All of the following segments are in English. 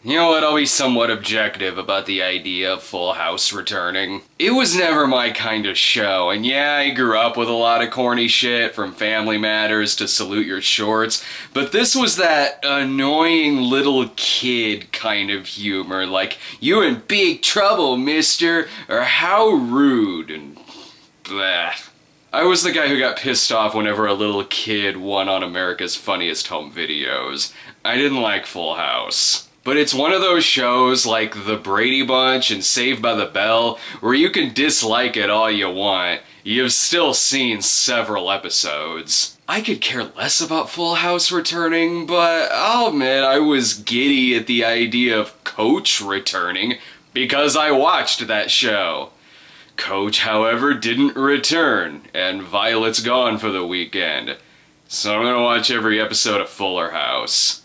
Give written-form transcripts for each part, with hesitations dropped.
You know what, I'll be somewhat objective about the idea of Full House returning. It was never my kind of show, and yeah, I grew up with a lot of corny shit, from Family Matters to Salute Your Shorts, but this was that annoying little kid kind of humor, like, "You're in big trouble, mister," or "How rude," and blah. I was the guy who got pissed off whenever a little kid won on America's Funniest Home Videos. I didn't like Full House. But it's one of those shows like The Brady Bunch and Saved by the Bell where you can dislike it all you want. You've still seen several episodes. I could care less about Full House returning, but I'll admit I was giddy at the idea of Coach returning because I watched that show. Coach, however, didn't return, and Violet's gone for the weekend. So I'm gonna watch every episode of Fuller House.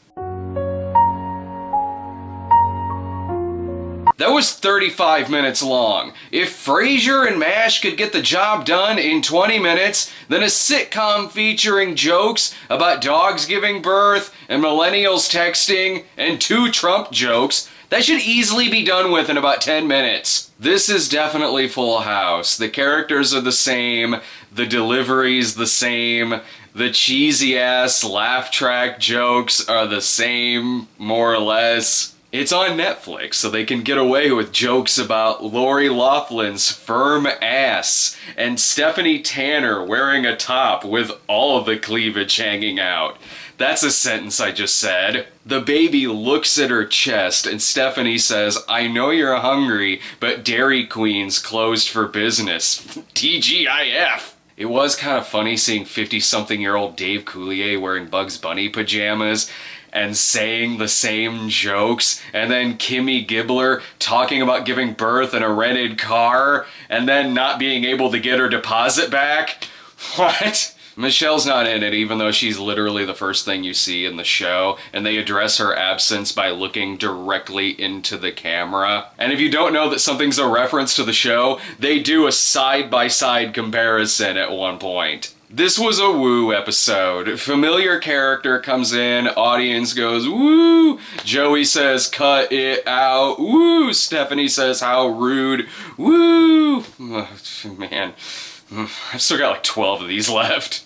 That was 35 minutes long. If Frasier and MASH could get the job done in 20 minutes, then a sitcom featuring jokes about dogs giving birth and millennials texting and 2 Trump jokes, that should easily be done with in about 10 minutes. This is definitely Full House. The characters are the same, the delivery's the same, the cheesy-ass laugh track jokes are the same, more or less. It's on Netflix, so they can get away with jokes about Lori Loughlin's firm ass and Stephanie Tanner wearing a top with all of the cleavage hanging out. That's a sentence I just said. The baby looks at her chest and Stephanie says, "I know you're hungry, but Dairy Queen's closed for business." TGIF! It was kind of funny seeing 50-something-year-old Dave Coulier wearing Bugs Bunny pajamas and saying the same jokes, and then Kimmy Gibbler talking about giving birth in a rented car, and then not being able to get her deposit back. What? Michelle's not in it, even though she's literally the first thing you see in the show, and they address her absence by looking directly into the camera. And if you don't know that something's a reference to the show, they do a side-by-side comparison at one point. This was a woo episode. Familiar character comes in, audience goes, "Woo!" Joey says, "Cut it out." "Woo!" Stephanie says, "How rude." "Woo!" Oh, man, I've still got like 12 of these left.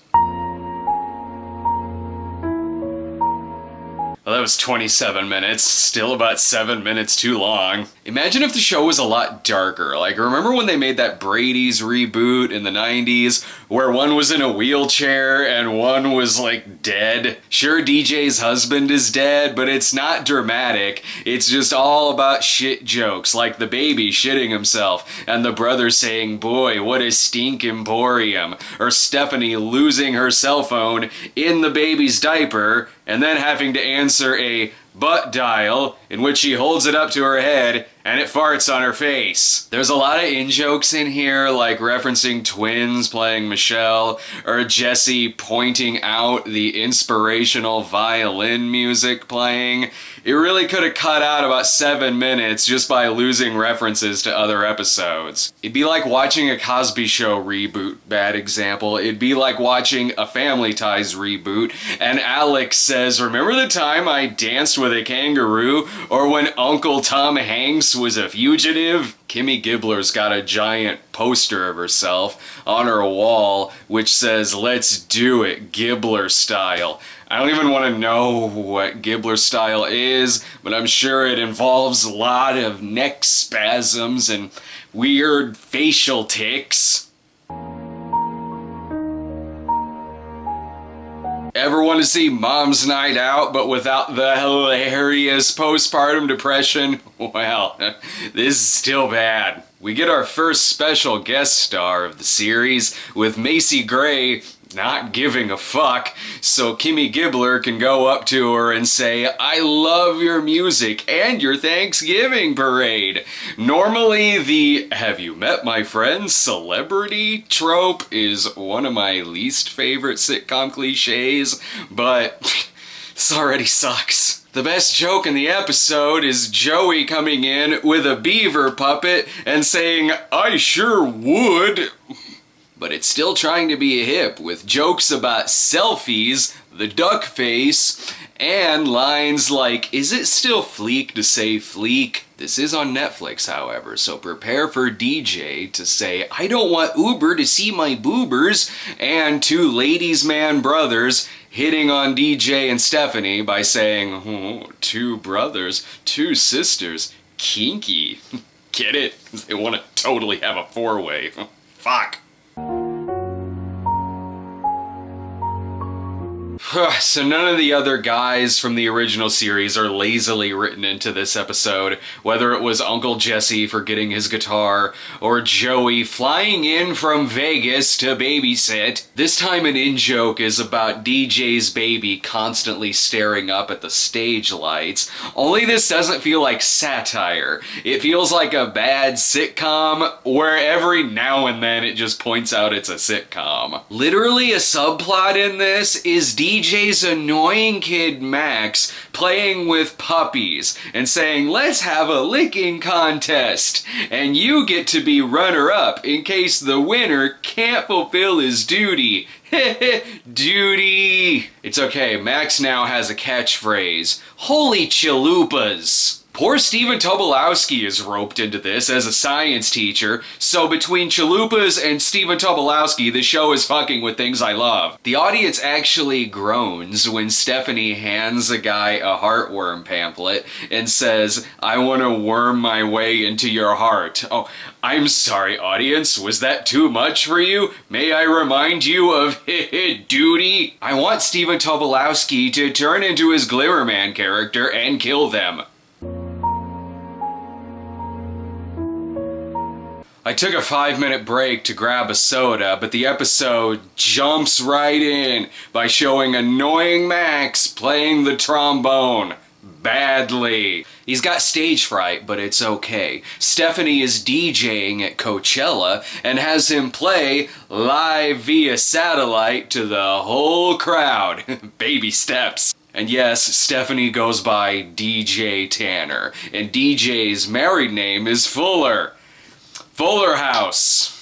Well, that was 27 minutes, still about 7 minutes too long. Imagine if the show was a lot darker. Like, remember when they made that Brady's reboot in the 90s, where one was in a wheelchair and one was, like, dead? Sure, DJ's husband is dead, but it's not dramatic. It's just all about shit jokes, like the baby shitting himself, and the brother saying, "Boy, what a stink emporium," or Stephanie losing her cell phone in the baby's diaper, and then having to answer a butt dial in which she holds it up to her head and it farts on her face. There's a lot of in-jokes in here, like referencing twins playing Michelle, or Jesse pointing out the inspirational violin music playing. It really could have cut out about 7 minutes just by losing references to other episodes. It'd be like watching a Cosby Show reboot, bad example. It'd be like watching a Family Ties reboot, and Alex says, "Remember the time I danced with a kangaroo?" Or when Uncle Tom Hanks was a fugitive? Kimmy Gibbler's got a giant poster of herself on her wall which says, "Let's do it, Gibbler style." I don't even want to know what Gibbler style is, but I'm sure it involves a lot of neck spasms and weird facial tics. Ever want to see Mom's Night Out, but without the hilarious postpartum depression? Well, this is still bad. We get our first special guest star of the series, with Macy Gray not giving a fuck, so Kimmy Gibbler can go up to her and say, "I love your music and your Thanksgiving parade." Normally the "have you met my friend celebrity" trope is one of my least favorite sitcom cliches, but this already sucks. The best joke in the episode is Joey coming in with a beaver puppet and saying, "I sure would." But it's still trying to be hip with jokes about selfies, the duck face, and lines like, "Is it still fleek to say fleek?" This is on Netflix, however, so prepare for DJ to say, "I don't want Uber to see my boobers," and two ladies' man brothers hitting on DJ and Stephanie by saying, "Oh, two brothers, two sisters, kinky." Get it? They want to totally have a four-way. Fuck. So none of the other guys from the original series are lazily written into this episode, whether it was Uncle Jesse forgetting his guitar, or Joey flying in from Vegas to babysit. This time an in-joke is about DJ's baby constantly staring up at the stage lights, only this doesn't feel like satire. It feels like a bad sitcom, where every now and then it just points out it's a sitcom. Literally a subplot in this is DJ's annoying kid Max playing with puppies and saying, "Let's have a licking contest, and you get to be runner-up in case the winner can't fulfill his duty." Duty! It's okay, Max now has a catchphrase, "Holy chalupas!" Poor Stephen Tobolowsky is roped into this as a science teacher, so between chalupas and Stephen Tobolowsky, the show is fucking with things I love. The audience actually groans when Stephanie hands a guy a heartworm pamphlet and says, "I want to worm my way into your heart." Oh, I'm sorry, audience, was that too much for you? May I remind you of duty? I want Stephen Tobolowsky to turn into his Glimmerman character and kill them. I took a 5-minute break to grab a soda, but the episode jumps right in by showing annoying Max playing the trombone badly. He's got stage fright, but it's okay. Stephanie is DJing at Coachella and has him play live via satellite to the whole crowd. Baby steps. And yes, Stephanie goes by DJ Tanner, and DJ's married name is Fuller. Fuller House.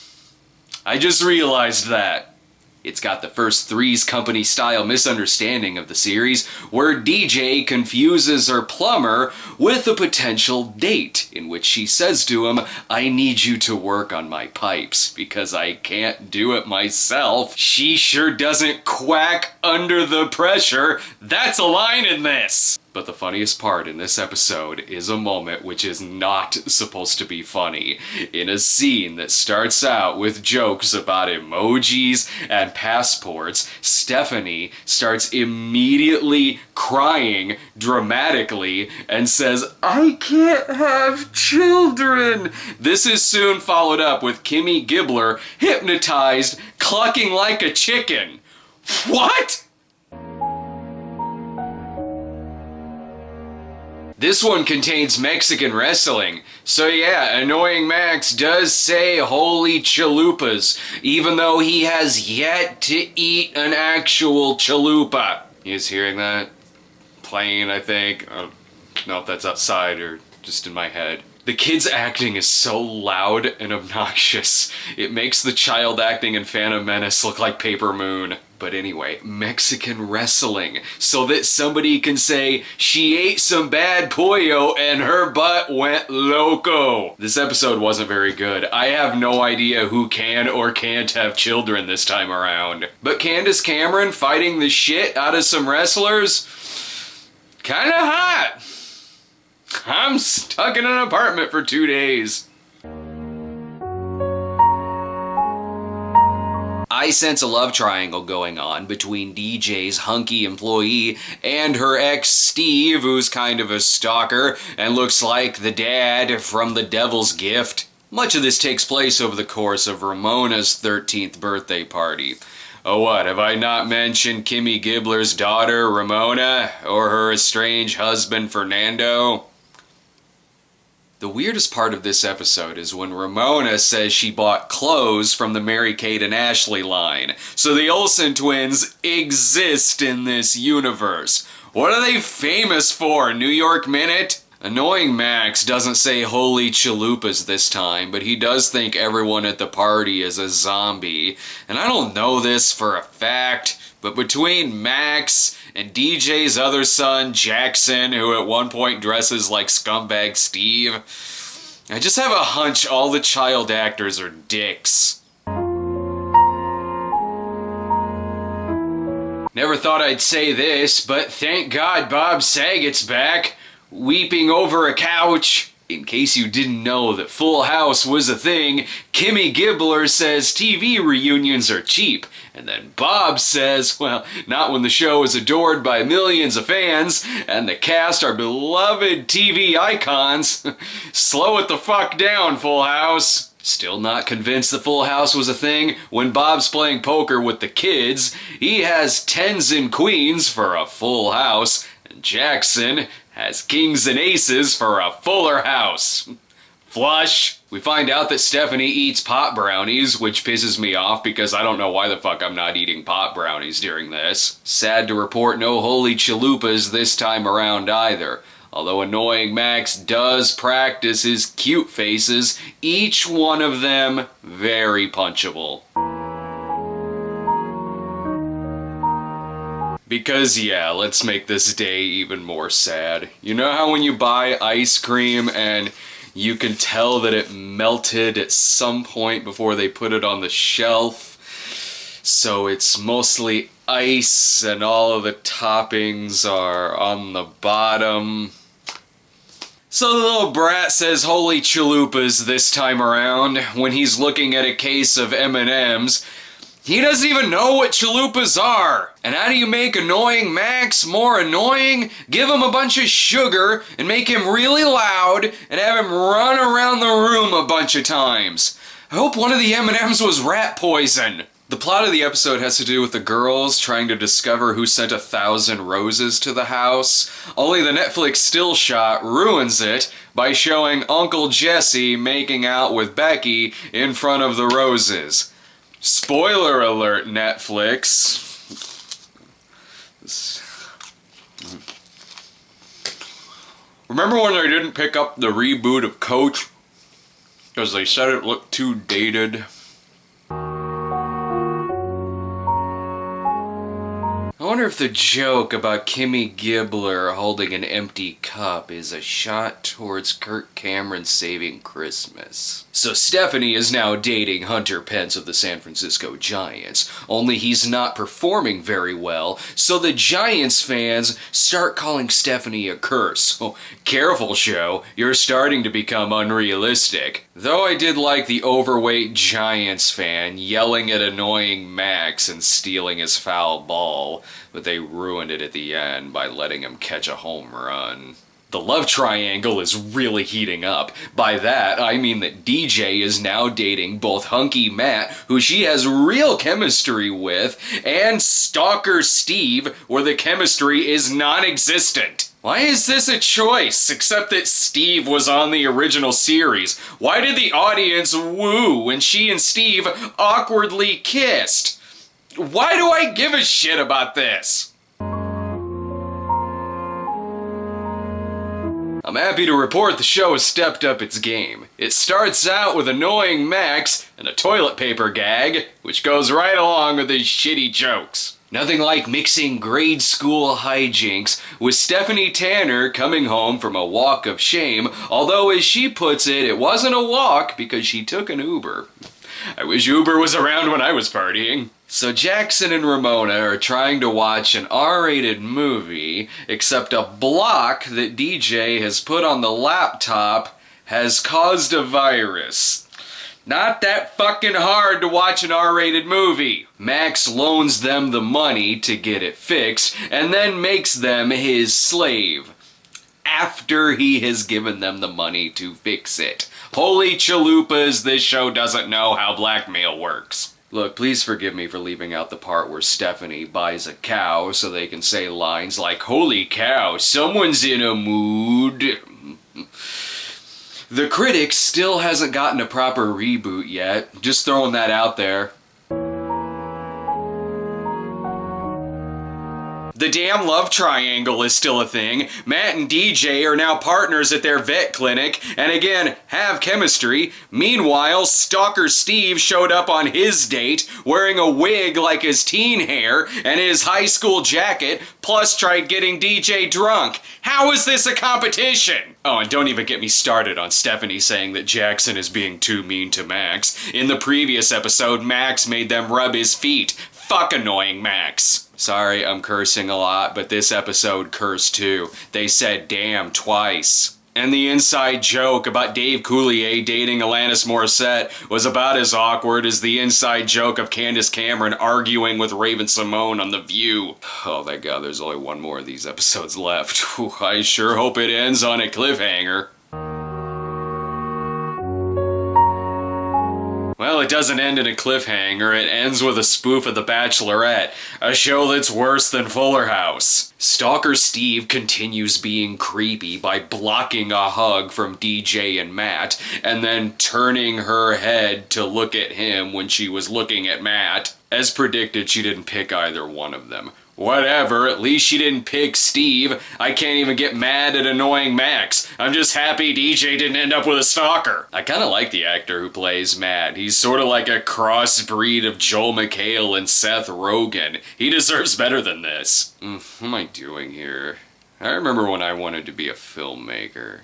I just realized that. It's got the first Three's Company style misunderstanding of the series, where DJ confuses her plumber with a potential date, in which she says to him, "I need you to work on my pipes, because I can't do it myself." She sure doesn't quack under the pressure. That's a line in this! But the funniest part in this episode is a moment which is not supposed to be funny. In a scene that starts out with jokes about emojis and passports, Stephanie starts immediately crying dramatically and says, "I can't have children." This is soon followed up with Kimmy Gibbler hypnotized, clucking like a chicken. What? This one contains Mexican wrestling, so yeah, annoying Max does say "holy chalupas," even though he has yet to eat an actual chalupa. You guys hearing that? Playing, I think. I don't know if that's outside or just in my head. The kid's acting is so loud and obnoxious. It makes the child acting in Phantom Menace look like Paper Moon. But anyway, Mexican wrestling, so that somebody can say, "She ate some bad pollo and her butt went loco." This episode wasn't very good. I have no idea who can or can't have children this time around. But Candace Cameron fighting the shit out of some wrestlers? Kinda hot. I'm stuck in an apartment for 2 days. I sense a love triangle going on between DJ's hunky employee and her ex Steve, who's kind of a stalker and looks like the dad from The Devil's Gift. Much of this takes place over the course of Ramona's 13th birthday party. Oh what, have I not mentioned Kimmy Gibbler's daughter, Ramona, or her estranged husband, Fernando? The weirdest part of this episode is when Ramona says she bought clothes from the Mary-Kate and Ashley line. So the Olsen twins exist in this universe. What are they famous for, New York Minute? Annoying Max doesn't say "holy chalupas" this time, but he does think everyone at the party is a zombie. And I don't know this for a fact, But between Max and DJ's other son, Jackson, who at one point dresses like scumbag Steve, I just have a hunch all the child actors are dicks. Never thought I'd say this, but thank God Bob Saget's back, weeping over a couch. In case you didn't know that Full House was a thing, Kimmy Gibbler says TV reunions are cheap. And then Bob says, well, not when the show is adored by millions of fans, and the cast are beloved TV icons. Slow it the fuck down, Full House. Still not convinced the Full House was a thing when Bob's playing poker with the kids. He has tens and queens for a full house, and Jackson has kings and aces for a fuller house. Flush. We find out that Stephanie eats pot brownies, which pisses me off because I don't know why the fuck I'm not eating pot brownies during this. Sad to report no holy chalupas this time around either. Although annoying Max does practice his cute faces, each one of them very punchable. Because yeah, let's make this day even more sad. You know how when you buy ice cream and you can tell that it melted at some point before they put it on the shelf? So it's mostly ice and all of the toppings are on the bottom. So the little brat says holy chalupas this time around when he's looking at a case of M&Ms. He doesn't even know what chalupas are. And how do you make annoying Max more annoying? Give him a bunch of sugar and make him really loud and have him run around the room a bunch of times. I hope one of the M&Ms was rat poison. The plot of the episode has to do with the girls trying to discover who sent 1,000 roses to the house. Only the Netflix still shot ruins it by showing Uncle Jesse making out with Becky in front of the roses. Spoiler alert, Netflix. Remember when they didn't pick up the reboot of Coach? Because they said it looked too dated. I wonder if the joke about Kimmy Gibbler holding an empty cup is a shot towards Kirk Cameron saving Christmas. So Stephanie is now dating Hunter Pence of the San Francisco Giants, only he's not performing very well, so the Giants fans start calling Stephanie a curse. Oh, careful, show, you're starting to become unrealistic. Though I did like the overweight Giants fan yelling at annoying Max and stealing his foul ball, but they ruined it at the end by letting him catch a home run. The love triangle is really heating up. By that, I mean that DJ is now dating both Hunky Matt, who she has real chemistry with, and Stalker Steve, where the chemistry is non-existent. Why is this a choice, except that Steve was on the original series? Why did the audience woo when she and Steve awkwardly kissed? Why do I give a shit about this? I'm happy to report the show has stepped up its game. It starts out with annoying Max and a toilet paper gag, which goes right along with his shitty jokes. Nothing like mixing grade school hijinks with Stephanie Tanner coming home from a walk of shame, although as she puts it, it wasn't a walk because she took an Uber. I wish Uber was around when I was partying. So Jackson and Ramona are trying to watch an R-rated movie, except a block that DJ has put on the laptop has caused a virus. Not that fucking hard to watch an R-rated movie. Max loans them the money to get it fixed, and then makes them his slave. After he has given them the money to fix it. Holy chalupas, this show doesn't know how blackmail works. Look, please forgive me for leaving out the part where Stephanie buys a cow so they can say lines like, "Holy cow, someone's in a mood." The Critic still hasn't gotten a proper reboot yet, just throwing that out there. The damn love triangle is still a thing. Matt and DJ are now partners at their vet clinic, and again, have chemistry. Meanwhile, Stalker Steve showed up on his date wearing a wig like his teen hair and his high school jacket, plus tried getting DJ drunk. How is this a competition? Oh, and don't even get me started on Stephanie saying that Jackson is being too mean to Max. In the previous episode, Max made them rub his feet. Fuck annoying Max. Sorry, I'm cursing a lot, but this episode cursed too. They said damn twice. And the inside joke about Dave Coulier dating Alanis Morissette was about as awkward as the inside joke of Candace Cameron arguing with Raven-Symoné on The View. Oh thank God, there's only one more of these episodes left. Whew, I sure hope it ends on a cliffhanger. Well, it doesn't end in a cliffhanger, it ends with a spoof of The Bachelorette, a show that's worse than Fuller House. Stalker Steve continues being creepy by blocking a hug from DJ and Matt, and then turning her head to look at him when she was looking at Matt. As predicted, she didn't pick either one of them. Whatever, at least she didn't pick Steve. I can't even get mad at annoying Max. I'm just happy DJ didn't end up with a stalker. I kinda like the actor who plays Matt. He's sorta like a crossbreed of Joel McHale and Seth Rogen. He deserves better than this. What am I doing here? I remember when I wanted to be a filmmaker.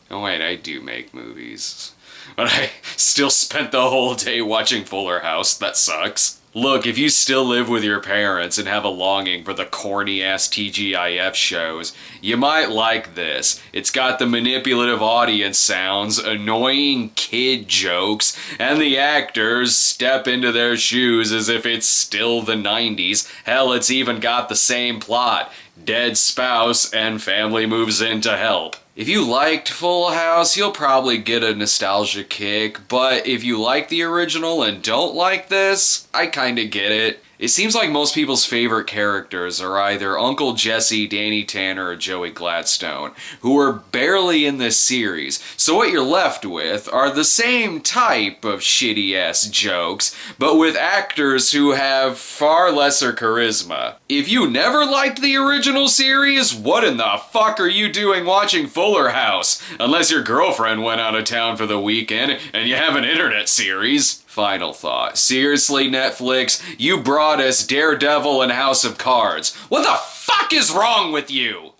Oh wait, I do make movies. But I still spent the whole day watching Fuller House. That sucks. Look, if you still live with your parents and have a longing for the corny-ass TGIF shows, you might like this. It's got the manipulative audience sounds, annoying kid jokes, and the actors step into their shoes as if it's still the 90s. Hell, it's even got the same plot. Dead spouse and family moves in to help. If you liked Full House, you'll probably get a nostalgia kick, but if you like the original and don't like this, I kinda get it. It seems like most people's favorite characters are either Uncle Jesse, Danny Tanner, or Joey Gladstone, who are barely in this series, so what you're left with are the same type of shitty-ass jokes, but with actors who have far lesser charisma. If you never liked the original series, what in the fuck are you doing watching Fuller House? Unless your girlfriend went out of town for the weekend and you have an internet series. Final thought. Seriously, Netflix, you brought us Daredevil and House of Cards. What the fuck is wrong with you?